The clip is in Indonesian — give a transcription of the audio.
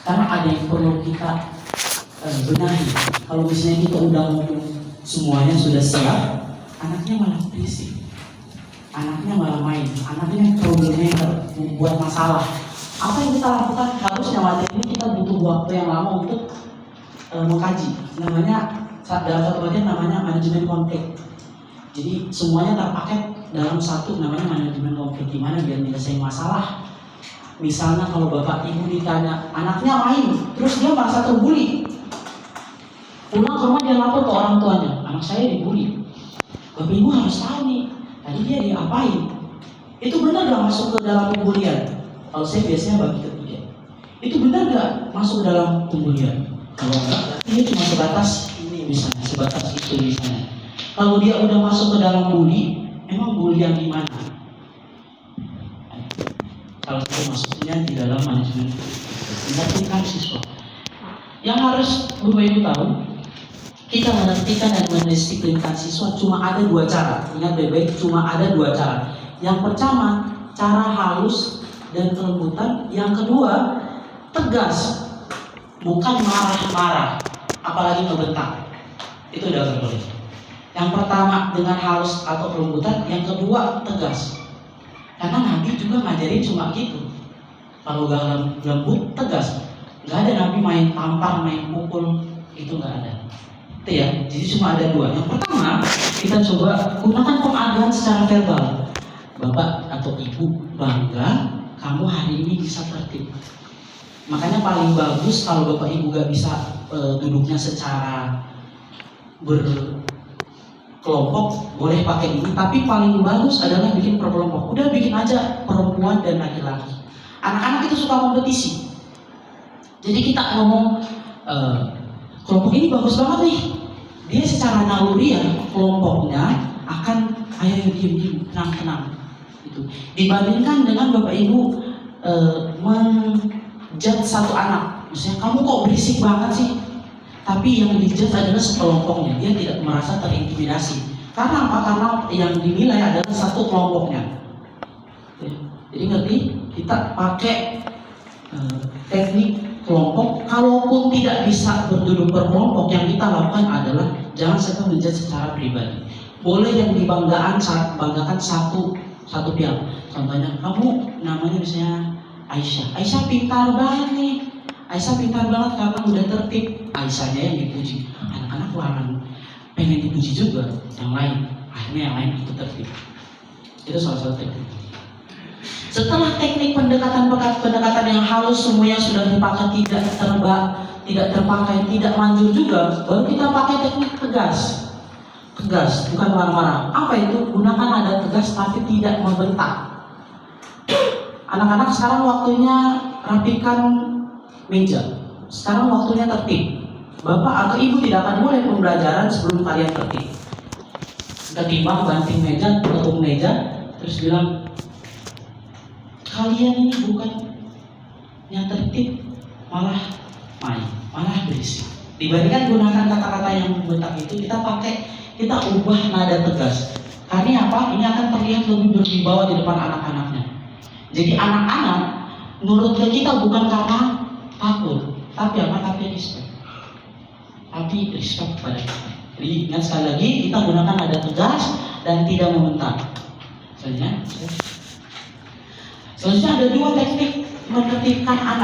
Karena ada yang perlu kita benahi. Kalau misalnya kita udah ngomong semuanya sudah siap, anaknya malah berisik, anaknya malah main, anaknya troublemaker, membuat masalah. Apa yang kita lakukan? Harusnya materi ini kita butuh waktu yang lama untuk mengkaji. Namanya dalam satu bagian namanya manajemen konflik. Jadi semuanya terpaket dalam satu namanya manajemen konflik, gimana biar menyelesaikan masalah. Misalnya kalau bapak ibu ditanya, anaknya main, terus dia merasa terbuli. Pulang ke rumah dia lapor ke orang tuanya, anak saya dibully. Bapak ibu harus tahu nih, tadi dia diapain. Itu benar gak masuk ke dalam pembulian? Kalau saya biasanya bagi ketiga. Itu benar gak masuk ke dalam pembulian? Kalau enggak, ini cuma sebatas ini misalnya, sebatas itu misalnya. Kalau dia udah masuk ke dalam bully, emang bully yang gimana? Salah satu masuknya di dalam manajemen menertibkan siswa. Yang harus Bapak Ibu tahu, kita menertibkan dan mendisiplinkan siswa cuma ada dua cara. Ingat baik-baik, cuma ada dua cara. Yang pertama, cara halus dan kelembutan. Yang kedua, tegas, bukan marah-marah, apalagi ngebentak. Itu udah boleh. Yang pertama dengan halus atau kelembutan, yang kedua tegas. Karena Nabi juga ngajarin cuma gitu. Kalau gak lembut, tegas. Gak ada Nabi main tampar, main pukul, itu gak ada. Itu ya, jadi cuma ada dua. Yang pertama, kita coba gunakan penghargaan secara verbal. Bapak atau ibu bangga kamu hari ini bisa tertib. Makanya paling bagus kalau bapak ibu gak bisa duduknya secara berkelompok, boleh pakai ini, tapi paling bagus adalah bikin per kelompok. Udah bikin aja perempuan dan laki-laki. Anak-anak itu suka kompetisi. Jadi kita ngomong kelompok ini bagus banget nih. Dia secara naluri ya, kelompoknya akan ayo diam-diam, tenang-tenang. Gitu. Dibandingkan dengan bapak ibu menjudge satu anak, misalnya kamu kok berisik banget sih. Tapi yang dijudge adalah sekelompoknya, dia tidak merasa terintimidasi. Karena apa? Karena yang dinilai adalah satu kelompoknya. Jadi ngerti? Kita pakai teknik kelompok. Kalaupun tidak bisa berduduk berkelompok, yang kita lakukan adalah jangan sampai menjudge secara pribadi. Boleh yang dibanggakan satu pihak. Contohnya, kamu namanya misalnya Aisyah. Aisyah pintar banget nih. Aisyah pintar banget karena udah tertib. Aisyahnya yang dipuji. Anak-anak lawan pengen dipuji juga yang lain. Akhirnya yang lain ikut tertib. Itu salah satu teknik. Setelah teknik pendekatan yang halus semuanya sudah dipakai, tidak terpakai, tidak manjur juga, baru kita pakai teknik tegas. Tegas, bukan marah-marah. Apa itu? Gunakan nada tegas tapi tidak membentak. Anak-anak sekarang waktunya rapikan meja. Sekarang waktunya tertib. Bapak atau ibu tidak akan mulai pembelajaran sebelum kalian tertib. Ketimbang banting meja, tutup meja, terus bilang, kalian ini bukan yang tertib, malah main, malah berisik. Dibandingkan gunakan kata-kata yang membentak itu, kita ubah nada tegas. Karena apa? Ini akan terlihat lebih berwibawa di depan anak-anaknya. Jadi anak-anak nurut ke kita bukan karena takut, tapi apa? Tapi respect. Tapi respect pada kita. Jadi ingat sekali lagi, kita gunakan nada tegas dan tidak membentak. Selanjutnya ada dua teknik menertibkan anak.